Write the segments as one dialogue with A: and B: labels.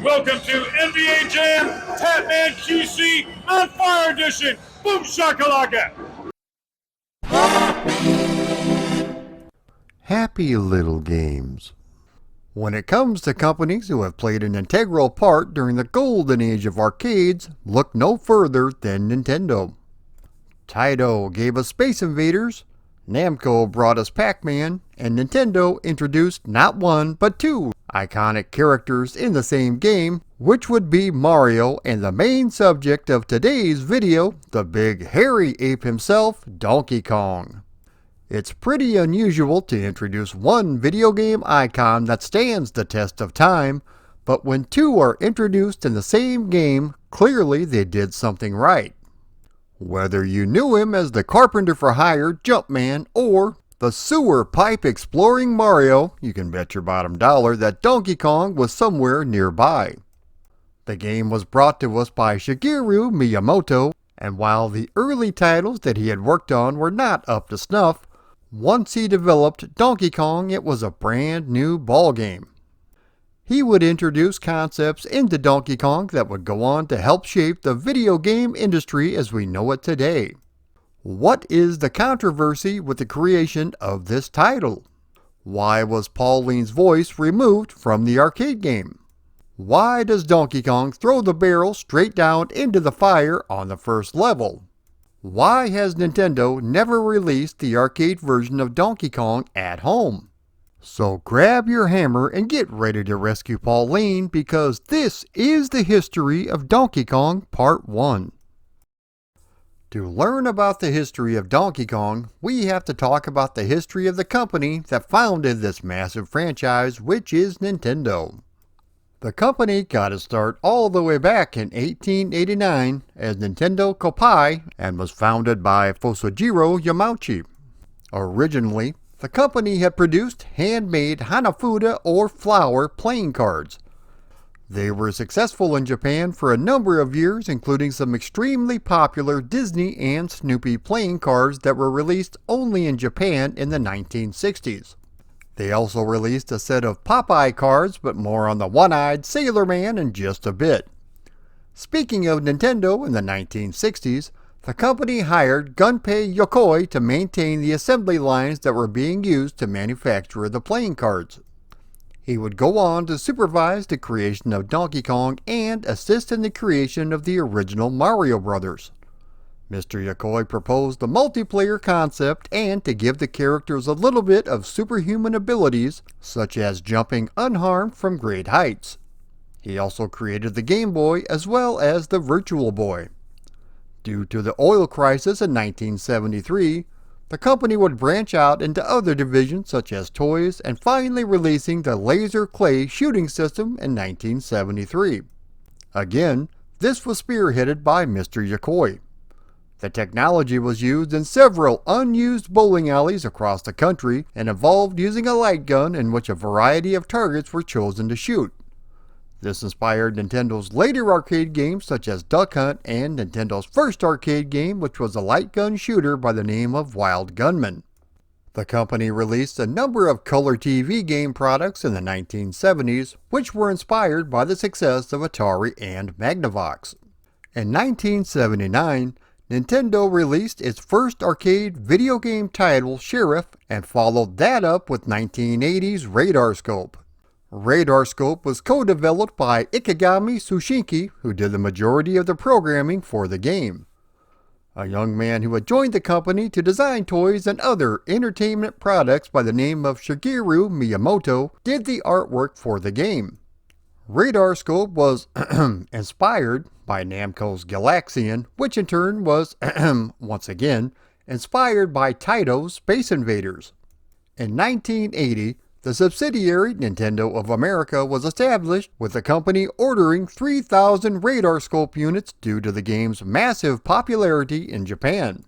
A: Welcome to NBA Jam Tatman QC on Fire Edition. Boom shakalaka.
B: Happy little games. When it comes to companies who have played an integral part during the golden age of arcades, look no further than Nintendo. Taito gave us Space Invaders, Namco brought us Pac-Man, and Nintendo introduced not one but two iconic characters in the same game, which would be Mario and the main subject of today's video, the big hairy ape himself, Donkey Kong. It's pretty unusual to introduce one video game icon that stands the test of time, but when two are introduced in the same game, clearly they did something right. Whether you knew him as the Carpenter for Hire Jumpman or the sewer pipe exploring Mario, you can bet your bottom dollar that Donkey Kong was somewhere nearby. The game was brought to us by Shigeru Miyamoto, and while the early titles that he had worked on were not up to snuff, once he developed Donkey Kong, it was a brand new ballgame. He would introduce concepts into Donkey Kong that would go on to help shape the video game industry as we know it today. What is the controversy with the creation of this title? Why was Pauline's voice removed from the arcade game? Why does Donkey Kong throw the barrel straight down into the fire on the first level? Why has Nintendo never released the arcade version of Donkey Kong at home? So grab your hammer and get ready to rescue Pauline, because this is the history of Donkey Kong Part 1. To learn about the history of Donkey Kong, we have to talk about the history of the company that founded this massive franchise, which is Nintendo. The company got its start all the way back in 1889 as Nintendo Koppai and was founded by Fusajiro Yamauchi. Originally, the company had produced handmade Hanafuda or flower playing cards. They were successful in Japan for a number of years, including some extremely popular Disney and Snoopy playing cards that were released only in Japan in the 1960s. They also released a set of Popeye cards, but more on the one-eyed Sailor Man in just a bit. Speaking of Nintendo in the 1960s, the company hired Gunpei Yokoi to maintain the assembly lines that were being used to manufacture the playing cards. He would go on to supervise the creation of Donkey Kong and assist in the creation of the original Mario Brothers. Mr. Yokoi proposed the multiplayer concept and to give the characters a little bit of superhuman abilities, such as jumping unharmed from great heights. He also created the Game Boy as well as the Virtual Boy. Due to the oil crisis in 1973, the company would branch out into other divisions such as toys and finally releasing the laser clay shooting system in 1973. Again, this was spearheaded by Mr. Yokoi. The technology was used in several unused bowling alleys across the country and involved using a light gun in which a variety of targets were chosen to shoot. This inspired Nintendo's later arcade games such as Duck Hunt and Nintendo's first arcade game, which was a light gun shooter by the name of Wild Gunman. The company released a number of color TV game products in the 1970s, which were inspired by the success of Atari and Magnavox. In 1979, Nintendo released its first arcade video game title, Sheriff, and followed that up with 1980's Radar Scope. Radar Scope was co-developed by Ikegami Tsushinki, who did the majority of the programming for the game. A young man who had joined the company to design toys and other entertainment products by the name of Shigeru Miyamoto did the artwork for the game. Radar Scope was inspired by Namco's Galaxian, which in turn was, once again, inspired by Taito's Space Invaders. In 1980, the subsidiary Nintendo of America was established, with the company ordering 3,000 Radar Scope units due to the game's massive popularity in Japan.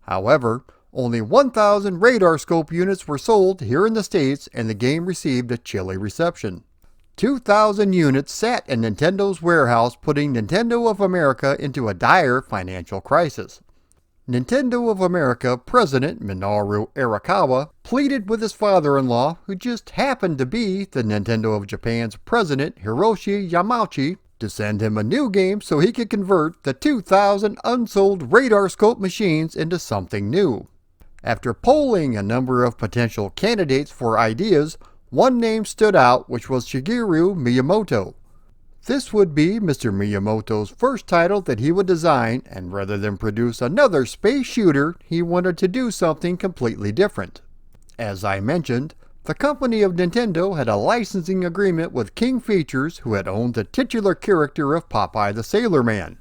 B: However, only 1,000 Radar Scope units were sold here in the States and the game received a chilly reception. 2,000 units sat in Nintendo's warehouse, putting Nintendo of America into a dire financial crisis. Nintendo of America President Minoru Arakawa pleaded with his father-in-law, who just happened to be the Nintendo of Japan's President Hiroshi Yamauchi, to send him a new game so he could convert the 2,000 unsold radar scope machines into something new. After polling a number of potential candidates for ideas, one name stood out, which was Shigeru Miyamoto. This would be Mr. Miyamoto's first title that he would design, and rather than produce another space shooter, he wanted to do something completely different. As I mentioned, the company of Nintendo had a licensing agreement with King Features, who had owned the titular character of Popeye the Sailor Man.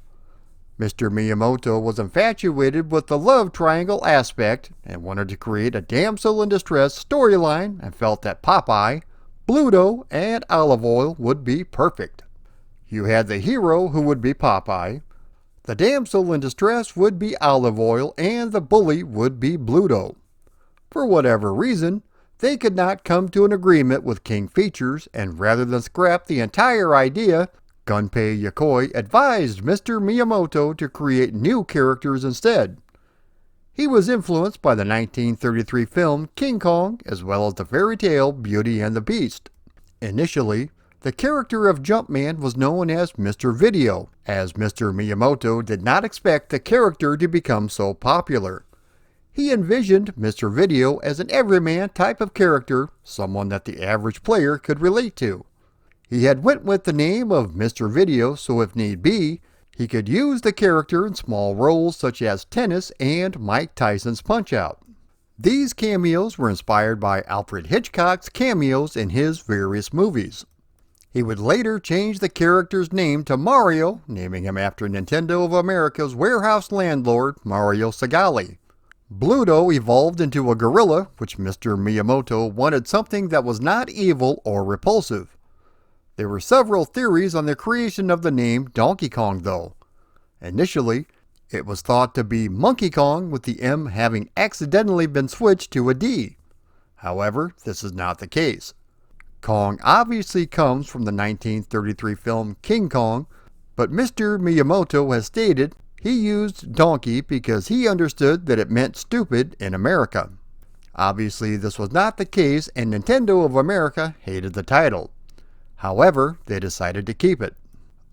B: Mr. Miyamoto was infatuated with the love triangle aspect and wanted to create a damsel in distress storyline, and felt that Popeye, Bluto, and Olive Oil would be perfect. You had the hero, who would be Popeye, the damsel in distress would be Olive Oil, and the bully would be Bluto. For whatever reason, they could not come to an agreement with King Features, and rather than scrap the entire idea, Gunpei Yokoi advised Mr. Miyamoto to create new characters instead. He was influenced by the 1933 film King Kong, as well as the fairy tale Beauty and the Beast. Initially, the character of Jumpman was known as Mr. Video, as Mr. Miyamoto did not expect the character to become so popular. He envisioned Mr. Video as an everyman type of character, someone that the average player could relate to. He had went with the name of Mr. Video so if need be, he could use the character in small roles such as Tennis and Mike Tyson's Punch-Out! These cameos were inspired by Alfred Hitchcock's cameos in his various movies. He would later change the character's name to Mario, naming him after Nintendo of America's warehouse landlord, Mario Segale. Bluto evolved into a gorilla, which Mr. Miyamoto wanted something that was not evil or repulsive. There were several theories on the creation of the name Donkey Kong, though. Initially, it was thought to be Monkey Kong, with the M having accidentally been switched to a D. However, this is not the case. Kong obviously comes from the 1933 film King Kong, but Mr. Miyamoto has stated he used donkey because he understood that it meant stupid in America. Obviously, this was not the case, and Nintendo of America hated the title. However, they decided to keep it.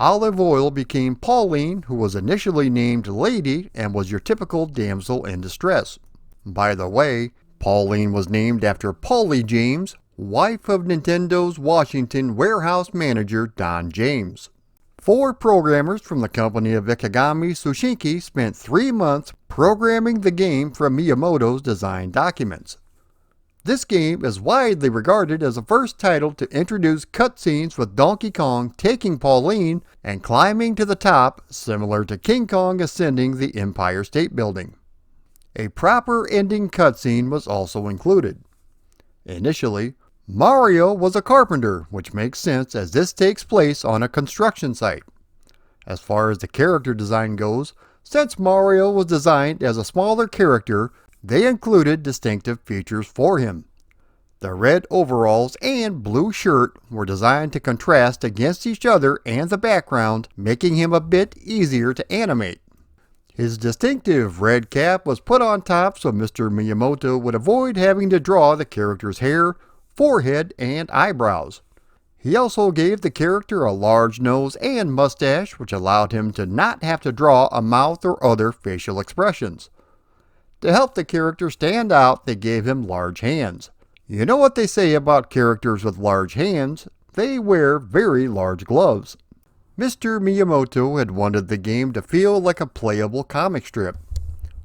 B: Olive Oil became Pauline, who was initially named Lady and was your typical damsel in distress. By the way, Pauline was named after Paulie James, wife of Nintendo's Washington warehouse manager Don James. 4 programmers from the company of Ikegami Tsushinki spent 3 months programming the game from Miyamoto's design documents. This game is widely regarded as the first title to introduce cutscenes with Donkey Kong taking Pauline and climbing to the top, similar to King Kong ascending the Empire State Building. A proper ending cutscene was also included. Initially, Mario was a carpenter, which makes sense as this takes place on a construction site. As far as the character design goes, since Mario was designed as a smaller character, they included distinctive features for him. The red overalls and blue shirt were designed to contrast against each other and the background, making him a bit easier to animate. His distinctive red cap was put on top so Mr. Miyamoto would avoid having to draw the character's hair, forehead, and eyebrows. He also gave the character a large nose and mustache, which allowed him to not have to draw a mouth or other facial expressions. To help the character stand out, they gave him large hands. You know what they say about characters with large hands? They wear very large gloves. Mr. Miyamoto had wanted the game to feel like a playable comic strip.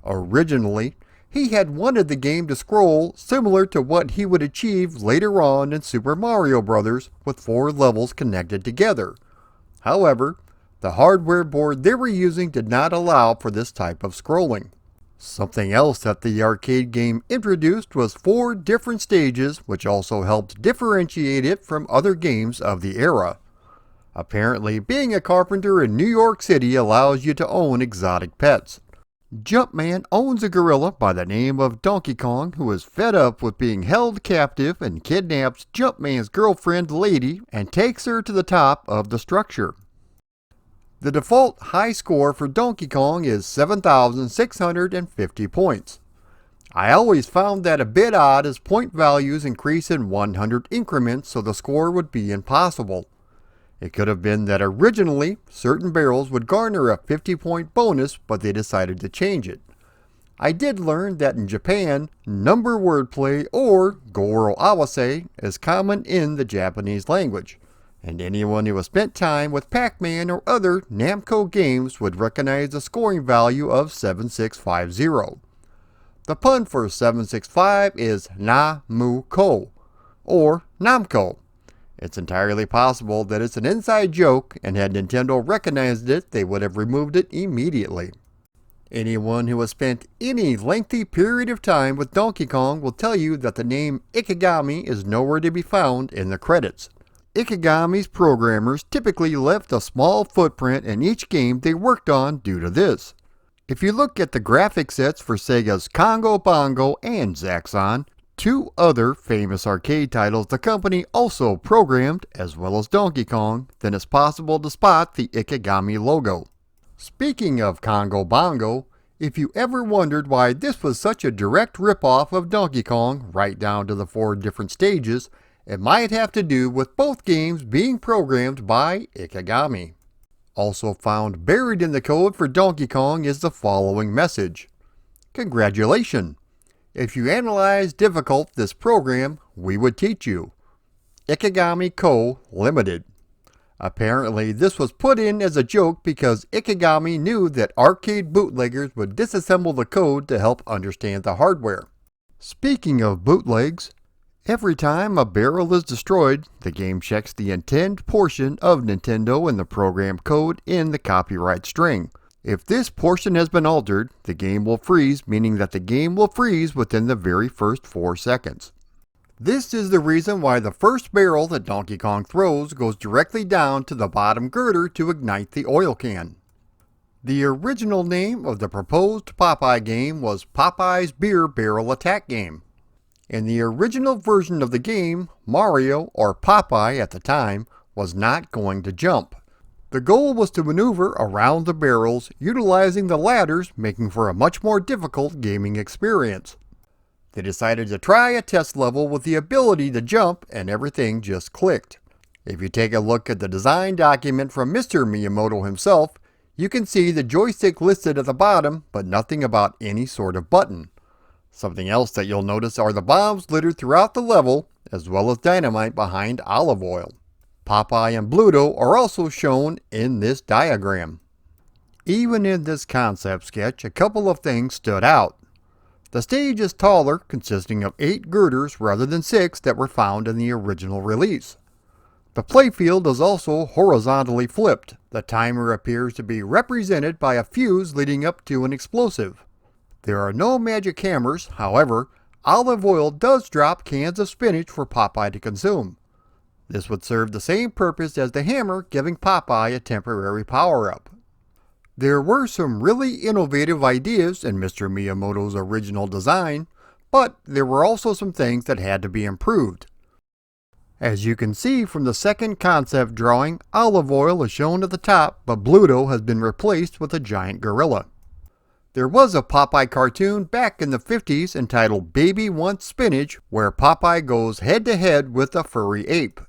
B: Originally, he had wanted the game to scroll similar to what he would achieve later on in Super Mario Bros. With 4 levels connected together. However, the hardware board they were using did not allow for this type of scrolling. Something else that the arcade game introduced was 4 different stages, which also helped differentiate it from other games of the era. Apparently, being a carpenter in New York City allows you to own exotic pets. Jumpman owns a gorilla by the name of Donkey Kong, who is fed up with being held captive and kidnaps Jumpman's girlfriend Lady and takes her to the top of the structure. The default high score for Donkey Kong is 7,650 points. I always found that a bit odd as point values increase in 100 increments, so the score would be impossible. It could have been that originally certain barrels would garner a 50-point bonus, but they decided to change it. I did learn that in Japan, number wordplay or goro awase is common in the Japanese language, and anyone who has spent time with Pac-Man or other Namco games would recognize the scoring value of 7650. The pun for 765 is na-mu-ko, or Namco. It's entirely possible that it's an inside joke, and had Nintendo recognized it, they would have removed it immediately. Anyone who has spent any lengthy period of time with Donkey Kong will tell you that the name Ikigami is nowhere to be found in the credits. Ikigami's programmers typically left a small footprint in each game they worked on due to this. If you look at the graphic sets for Sega's Congo Bongo and Zaxxon, two other famous arcade titles the company also programmed, as well as Donkey Kong, then it's possible to spot the Ikigami logo. Speaking of Congo Bongo, if you ever wondered why this was such a direct ripoff of Donkey Kong right down to the 4 different stages, it might have to do with both games being programmed by Ikigami. Also found buried in the code for Donkey Kong is the following message. Congratulations! If you analyze difficult this program, we would teach you. Ikigami Co. Limited. Apparently, this was put in as a joke because Ikigami knew that arcade bootleggers would disassemble the code to help understand the hardware. Speaking of bootlegs, every time a barrel is destroyed, the game checks the intend portion of Nintendo in the program code in the copyright string. If this portion has been altered, the game will freeze, meaning that the game will freeze within the very first 4 seconds. This is the reason why the first barrel that Donkey Kong throws goes directly down to the bottom girder to ignite the oil can. The original name of the proposed Popeye game was Popeye's Beer Barrel Attack Game. In the original version of the game, Mario, or Popeye at the time, was not going to jump. The goal was to maneuver around the barrels, utilizing the ladders, making for a much more difficult gaming experience. They decided to try a test level with the ability to jump, and everything just clicked. If you take a look at the design document from Mr. Miyamoto himself, you can see the joystick listed at the bottom, but nothing about any sort of button. Something else that you'll notice are the bombs littered throughout the level, as well as dynamite behind olive oil. Popeye and Bluto are also shown in this diagram. Even in this concept sketch, a couple of things stood out. The stage is taller, consisting of 8 girders rather than 6 that were found in the original release. The playfield is also horizontally flipped. The timer appears to be represented by a fuse leading up to an explosive. There are no magic hammers, however, olive oil does drop cans of spinach for Popeye to consume. This would serve the same purpose as the hammer, giving Popeye a temporary power-up. There were some really innovative ideas in Mr. Miyamoto's original design, but there were also some things that had to be improved. As you can see from the second concept drawing, olive oil is shown at the top, but Bluto has been replaced with a giant gorilla. There was a Popeye cartoon back in the 50s entitled Baby Wants Spinach, where Popeye goes head-to-head with a furry ape.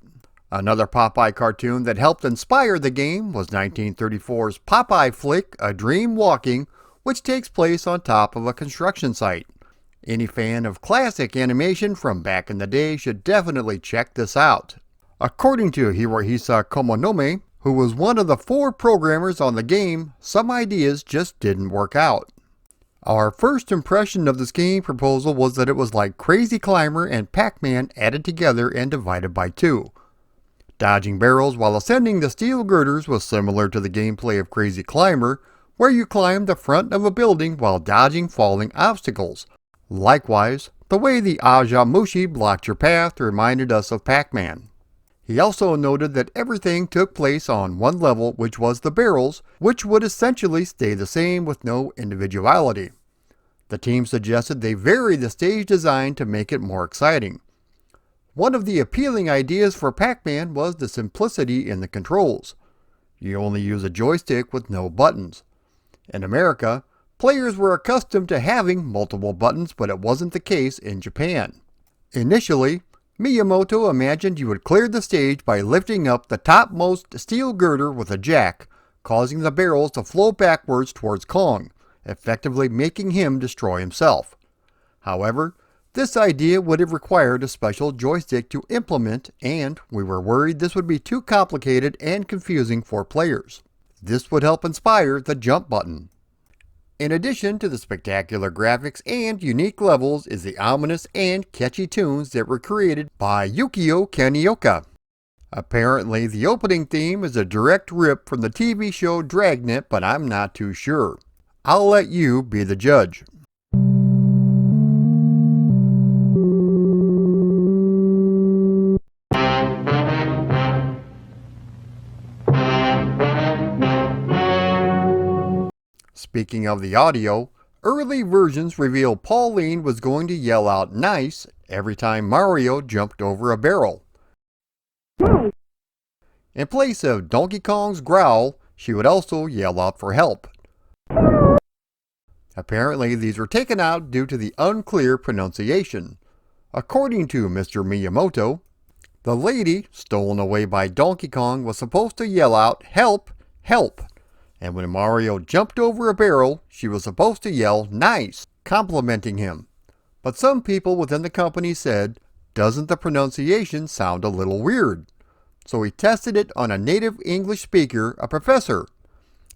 B: Another Popeye cartoon that helped inspire the game was 1934's Popeye flick A Dream Walking, which takes place on top of a construction site. Any fan of classic animation from back in the day should definitely check this out. According to Hirohisa Komonome, who was one of the 4 programmers on the game, some ideas just didn't work out. Our first impression of this game proposal was that it was like Crazy Climber and Pac-Man added together and divided by 2. Dodging barrels while ascending the steel girders was similar to the gameplay of Crazy Climber, where you climbed the front of a building while dodging falling obstacles. Likewise, the way the Aja Mushi blocked your path reminded us of Pac-Man. He also noted that everything took place on one level, which was the barrels, which would essentially stay the same with no individuality. The team suggested they vary the stage design to make it more exciting. One of the appealing ideas for Pac-Man was the simplicity in the controls. You only use a joystick with no buttons. In America, players were accustomed to having multiple buttons, but it wasn't the case in Japan. Initially, Miyamoto imagined you would clear the stage by lifting up the topmost steel girder with a jack, causing the barrels to flow backwards towards Kong, effectively making him destroy himself. However, this idea would have required a special joystick to implement, and we were worried this would be too complicated and confusing for players. This would help inspire the jump button. In addition to the spectacular graphics and unique levels is the ominous and catchy tunes that were created by Yukio Kanioka. Apparently, the opening theme is a direct rip from the TV show Dragnet, but I'm not too sure. I'll let you be the judge. Speaking of the audio, early versions revealed Pauline was going to yell out "nice" every time Mario jumped over a barrel. In place of Donkey Kong's growl, she would also yell out for help. Apparently, these were taken out due to the unclear pronunciation. According to Mr. Miyamoto, the lady stolen away by Donkey Kong was supposed to yell out "help, help." And when Mario jumped over a barrel, she was supposed to yell "nice," complimenting him. But some people within the company said, "Doesn't the pronunciation sound a little weird?" So he tested it on a native English speaker, a professor.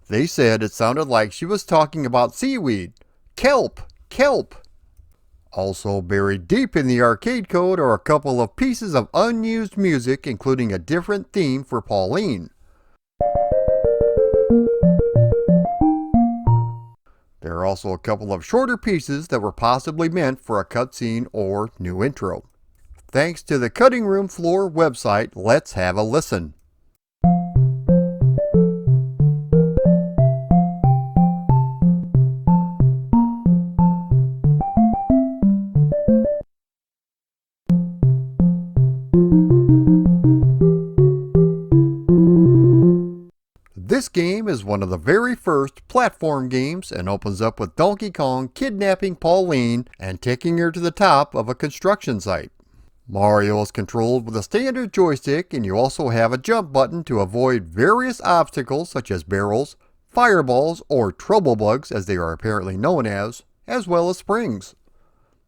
B: They said it sounded like she was talking about seaweed. Kelp, kelp. Also buried deep in the arcade code are a couple of pieces of unused music, including a different theme for Pauline. There are also a couple of shorter pieces that were possibly meant for a cutscene or new intro. Thanks to the Cutting Room Floor website, let's have a listen. This game is one of the very first platform games and opens up with Donkey Kong kidnapping Pauline and taking her to the top of a construction site. Mario is controlled with a standard joystick, and you also have a jump button to avoid various obstacles such as barrels, fireballs, or trouble bugs as they are apparently known as well as springs.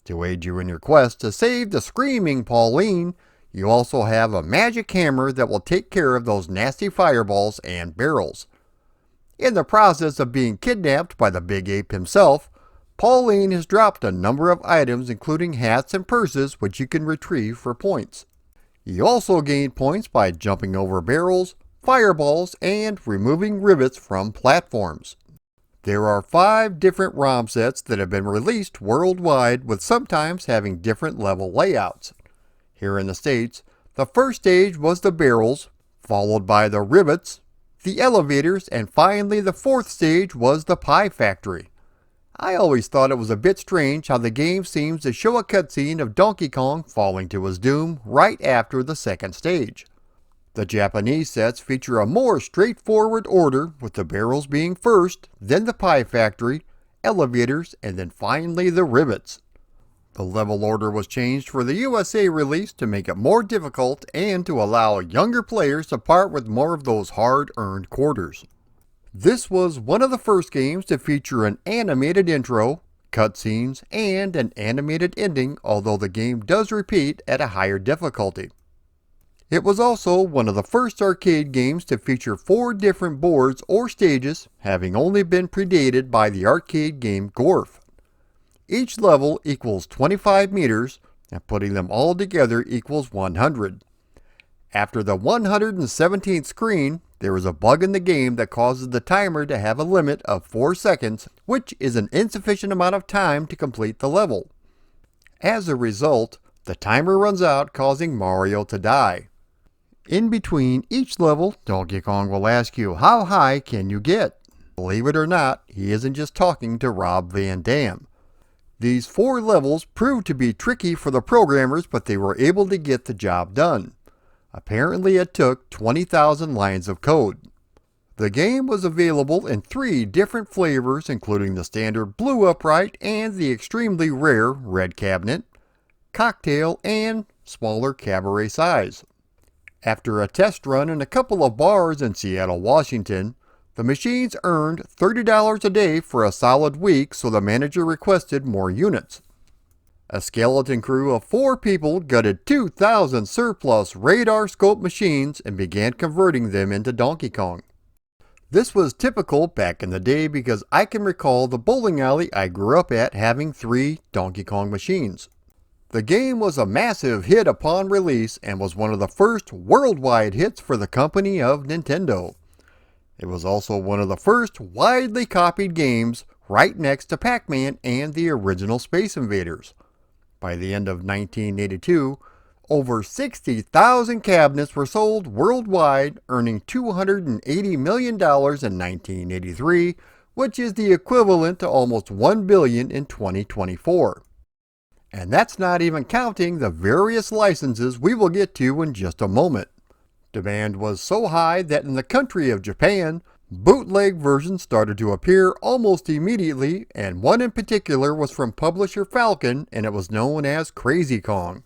B: To aid you in your quest to save the screaming Pauline, you also have a magic hammer that will take care of those nasty fireballs and barrels. In the process of being kidnapped by the Big Ape himself, Pauline has dropped a number of items including hats and purses which you can retrieve for points. You also gain points by jumping over barrels, fireballs, and removing rivets from platforms. There are 5 different ROM sets that have been released worldwide, with sometimes having different level layouts. Here in the States, the first stage was the barrels, followed by the rivets, the elevators, and finally the 4th stage was the pie factory. I always thought it was a bit strange how the game seems to show a cutscene of Donkey Kong falling to his doom right after the 2nd stage. The Japanese sets feature a more straightforward order, with the barrels being first, then the pie factory, elevators, and then finally the rivets. The level order was changed for the USA release to make it more difficult and to allow younger players to part with more of those hard-earned quarters. This was one of the first games to feature an animated intro, cutscenes, and an animated ending, although the game does repeat at a higher difficulty. It was also one of the first arcade games to feature 4 different boards or stages, having only been predated by the arcade game Gorf. Each level equals 25 meters, and putting them all together equals 100. After the 117th screen, there is a bug in the game that causes the timer to have a limit of 4 seconds, which is an insufficient amount of time to complete the level. As a result, the timer runs out, causing Mario to die. In between each level, Donkey Kong will ask you, "How high can you get?" Believe it or not, he isn't just talking to Rob Van Dam. These 4 levels proved to be tricky for the programmers, but they were able to get the job done. Apparently it took 20,000 lines of code. The game was available in 3 different flavors, including the standard blue upright and the extremely rare red cabinet, cocktail, and smaller cabaret size. After a test run in a couple of bars in Seattle, Washington, the machines earned $30 a day for a solid week, so the manager requested more units. A skeleton crew of 4 people gutted 2,000 surplus radar scope machines and began converting them into Donkey Kong. This was typical back in the day because I can recall the bowling alley I grew up at having 3 Donkey Kong machines. The game was a massive hit upon release and was one of the first worldwide hits for the company of Nintendo. It was also one of the first widely copied games, right next to Pac-Man and the original Space Invaders. By the end of 1982, over 60,000 cabinets were sold worldwide, earning $280 million in 1983, which is the equivalent to almost $1 billion in 2024. And that's not even counting the various licenses we will get to in just a moment. Demand was so high that in the country of Japan, bootleg versions started to appear almost immediately, and one in particular was from publisher Falcon, and it was known as Crazy Kong.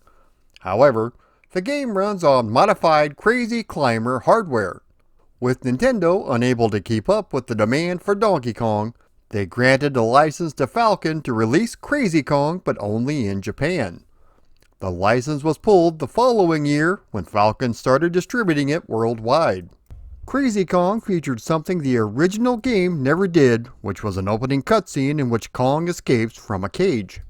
B: However, the game runs on modified Crazy Climber hardware. With Nintendo unable to keep up with the demand for Donkey Kong, they granted the license to Falcon to release Crazy Kong, but only in Japan. The license was pulled the following year when Falcon started distributing it worldwide. Crazy Kong featured something the original game never did, which was an opening cutscene in which Kong escapes from a cage.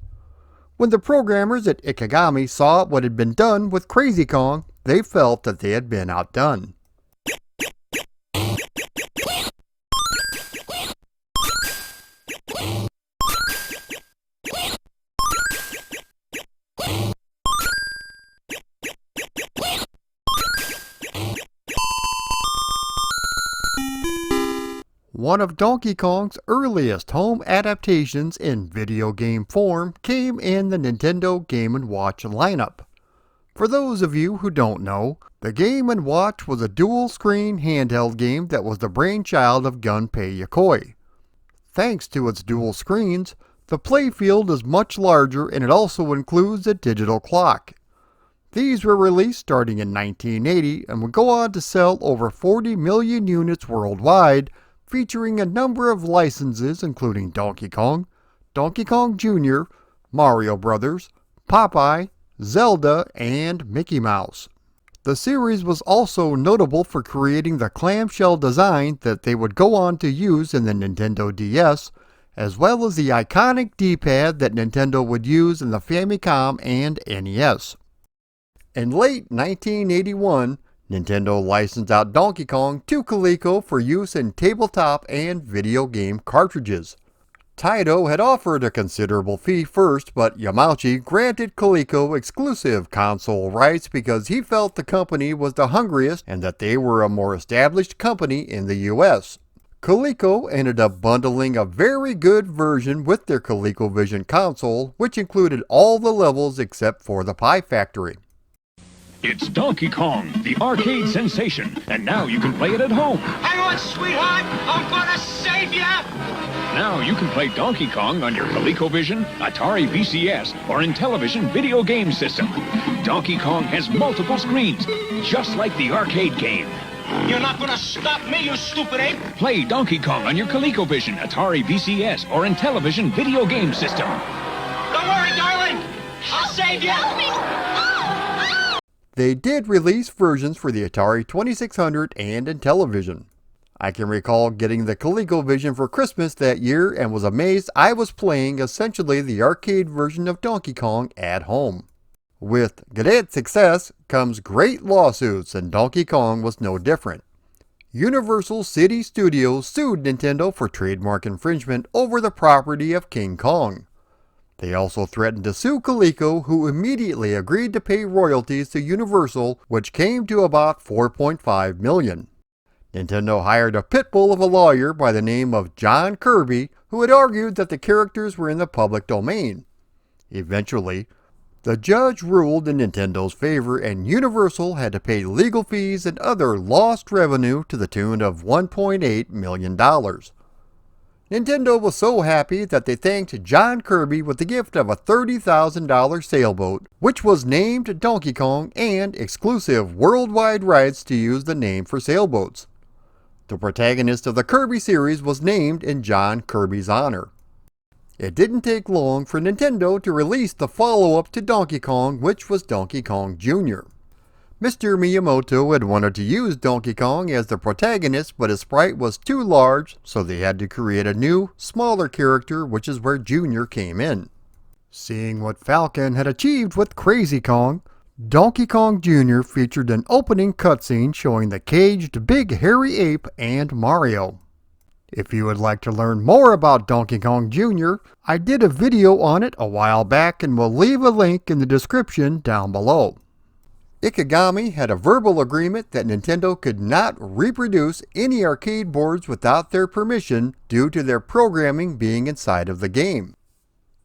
B: When the programmers at Ikegami saw what had been done with Crazy Kong, they felt that they had been outdone. One of Donkey Kong's earliest home adaptations in video game form came in the Nintendo Game & Watch lineup. For those of you who don't know, the Game & Watch was a dual-screen handheld game that was the brainchild of Gunpei Yokoi. Thanks to its dual screens, the playfield is much larger and it also includes a digital clock. These were released starting in 1980 and would go on to sell over 40 million units worldwide, featuring a number of licenses including Donkey Kong, Donkey Kong Jr., Mario Brothers, Popeye, Zelda, and Mickey Mouse. The series was also notable for creating the clamshell design that they would go on to use in the Nintendo DS, as well as the iconic D-pad that Nintendo would use in the Famicom and NES. In late 1981, Nintendo licensed out Donkey Kong to Coleco for use in tabletop and video game cartridges. Taito had offered a considerable fee first, but Yamauchi granted Coleco exclusive console rights because he felt the company was the hungriest and that they were a more established company in the US. Coleco ended up bundling a very good version with their ColecoVision console, which included all the levels except for the Pie Factory.
C: It's Donkey Kong, the arcade sensation, and now you can play it at home.
D: Hang on, sweetheart! I'm gonna save you!
C: Now you can play Donkey Kong on your ColecoVision, Atari VCS, or Intellivision video game system. Donkey Kong has multiple screens, just like the arcade game.
D: You're not gonna stop me, you stupid ape!
C: Play Donkey Kong on your ColecoVision, Atari VCS, or Intellivision video game system.
D: Don't worry, darling! I'll save you!
B: They did release versions for the Atari 2600 and Intellivision. I can recall getting the ColecoVision for Christmas that year and was amazed I was playing essentially the arcade version of Donkey Kong at home. With great success comes great lawsuits, and Donkey Kong was no different. Universal City Studios sued Nintendo for trademark infringement over the property of King Kong. They also threatened to sue Coleco, who immediately agreed to pay royalties to Universal, which came to about $4.5 million. Nintendo hired a pit bull of a lawyer by the name of John Kirby, who had argued that the characters were in the public domain. Eventually, The judge ruled in Nintendo's favor, and Universal had to pay legal fees and other lost revenue to the tune of $1.8 million. Nintendo was so happy that they thanked John Kirby with the gift of a $30,000 sailboat, which was named Donkey Kong, and exclusive worldwide rights to use the name for sailboats. The protagonist of the Kirby series was named in John Kirby's honor. It didn't take long for Nintendo to release the follow-up to Donkey Kong, which was Donkey Kong Jr. Mr. Miyamoto had wanted to use Donkey Kong as the protagonist, but his sprite was too large, so they had to create a new, smaller character, which is where Jr. came in. Seeing what Falcon had achieved with Crazy Kong, Donkey Kong Jr. featured an opening cutscene showing the caged big hairy ape and Mario. If you would like to learn more about Donkey Kong Jr., I did a video on it a while back and will leave a link in the description down below. Ikegami had a verbal agreement that Nintendo could not reproduce any arcade boards without their permission due to their programming being inside of the game.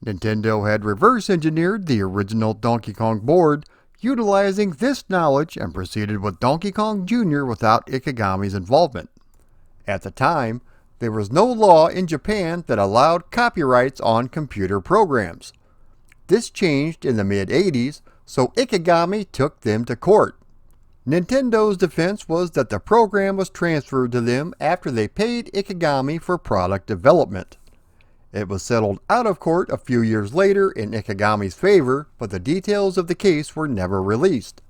B: Nintendo had reverse engineered the original Donkey Kong board, utilizing this knowledge, and proceeded with Donkey Kong Jr. without Ikegami's involvement. At the time, there was no law in Japan that allowed copyrights on computer programs. This changed in the mid-80s, so Ikegami took them to court. Nintendo's defense was that the program was transferred to them after they paid Ikegami for product development. It was settled out of court a few years later in Ikegami's favor, but the details of the case were never released.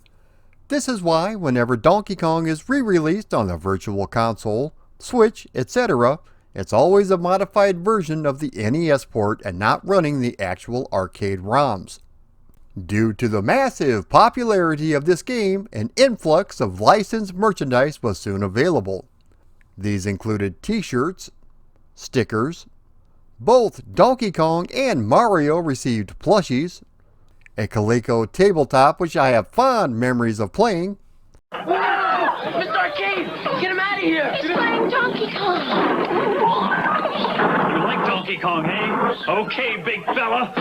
B: This is why whenever Donkey Kong is re-released on the Virtual Console, Switch, etc., it's always a modified version of the NES port and not running the actual arcade ROMs. Due to the massive popularity of this game, an influx of licensed merchandise was soon available. These included t-shirts, stickers, both Donkey Kong and Mario received plushies, a Coleco tabletop which I have fond memories of playing,
D: Mr. Arcade, get him out of here!
E: He's playing Donkey Kong.
F: You like Donkey Kong, eh? Okay, big fella.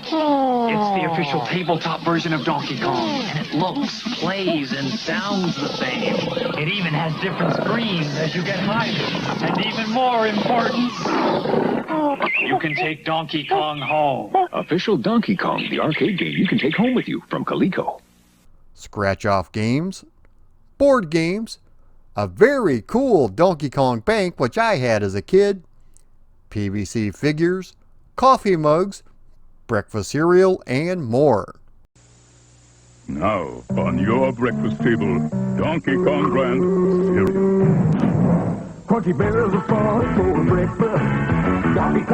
F: It's the official tabletop version of Donkey Kong, and it looks, plays, and sounds the same. It even has different screens as you get higher. And even more important, you can take Donkey Kong home.
C: Official Donkey Kong, the arcade game you can take home with you from Coleco.
B: scratch-off games, board games, a very cool Donkey Kong bank which I had as a kid, PVC figures, coffee mugs, breakfast cereal, and more.
G: Now, on your breakfast table, Donkey Kong brand cereal.
H: Crunchy berries are fun for breakfast. Donkey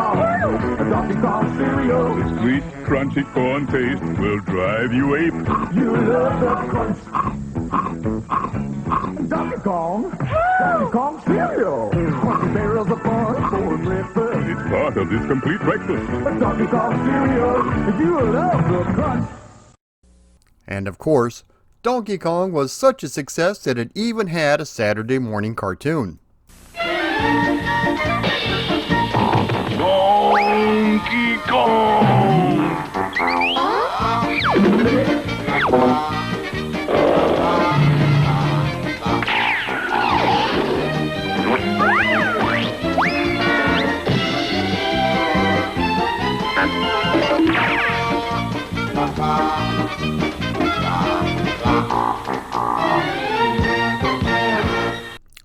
H: Kong cereal.
G: The sweet, crunchy corn taste will drive you ape.
H: You love the crunch. Donkey Kong cereal. Crunchy berries are fun for breakfast.
G: It's part of this complete breakfast.
H: Donkey Kong cereal. You love the crunch.
B: And of course, Donkey Kong was such a success that it even had a Saturday morning cartoon.
A: Donkey Kong!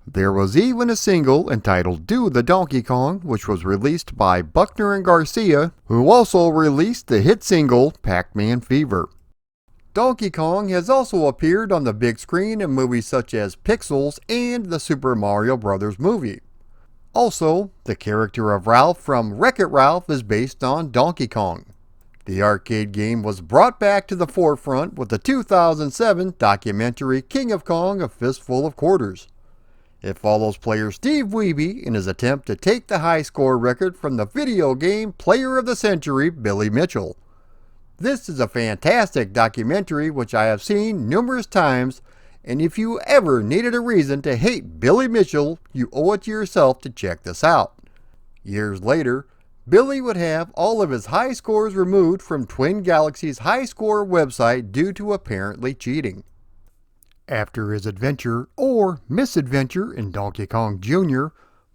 B: There was even a single entitled Do the Donkey Kong, which was released by Buckner and Garcia, who also released the hit single Pac-Man Fever. Donkey Kong has also appeared on the big screen in movies such as Pixels and the Super Mario Bros. Movie. Also, the character of Ralph from Wreck-It Ralph is based on Donkey Kong. The arcade game was brought back to the forefront with the 2007 documentary King of Kong: A Fistful of Quarters. It follows player Steve Wiebe in his attempt to take the high score record from the video game Player of the Century Billy Mitchell. This is a fantastic documentary which I have seen numerous times, and if you ever needed a reason to hate Billy Mitchell, you owe it to yourself to check this out. Years later, Billy would have all of his high scores removed from Twin Galaxy's high score website due to apparently cheating. After his adventure, or misadventure, in Donkey Kong Jr.,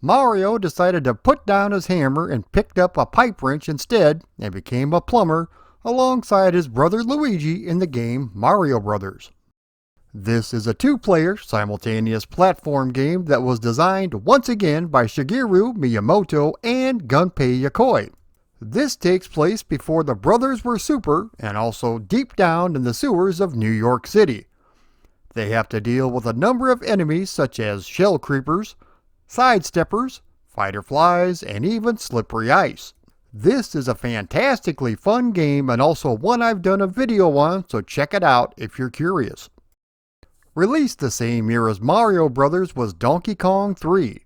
B: Mario decided to put down his hammer and picked up a pipe wrench instead and became a plumber alongside his brother Luigi in the game Mario Brothers. This is a two-player simultaneous platform game that was designed once again by Shigeru Miyamoto and Gunpei Yokoi. This takes place before the brothers were super and also deep down in the sewers of New York City. They have to deal with a number of enemies such as shell creepers, sidesteppers, fighter flies, and even slippery ice. This is a fantastically fun game and also one I've done a video on, so check it out if you're curious. Released the same year as Mario Brothers was Donkey Kong 3.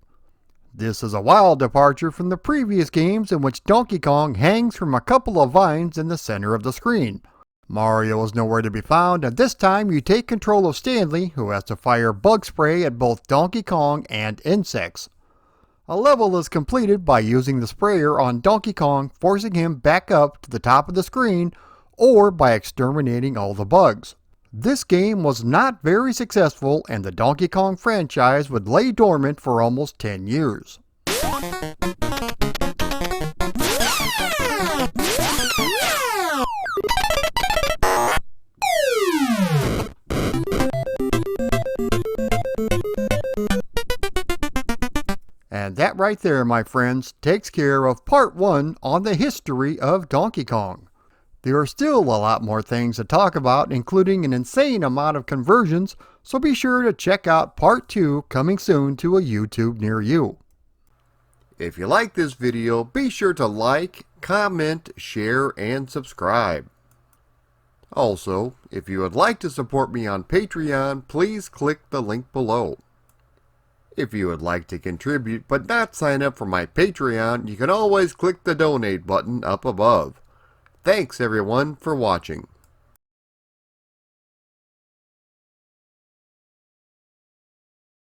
B: This is a wild departure from the previous games in which Donkey Kong hangs from a couple of vines in the center of the screen. Mario is nowhere to be found, and this time you take control of Stanley, who has to fire bug spray at both Donkey Kong and insects. A level is completed by using the sprayer on Donkey Kong, forcing him back up to the top of the screen, or by exterminating all the bugs. This game was not very successful, and the Donkey Kong franchise would lay dormant for almost 10 years. And that right there, my friends, takes care of part 1 on the history of Donkey Kong. There are still a lot more things to talk about, including an insane amount of conversions, so be sure to check out part 2 coming soon to a YouTube near you. If you like this video, be sure to like, comment, share, and subscribe. Also, if you would like to support me on Patreon, please click the link below. If you would like to contribute but not sign up for my Patreon, you can always click the donate button up above. Thanks everyone for watching.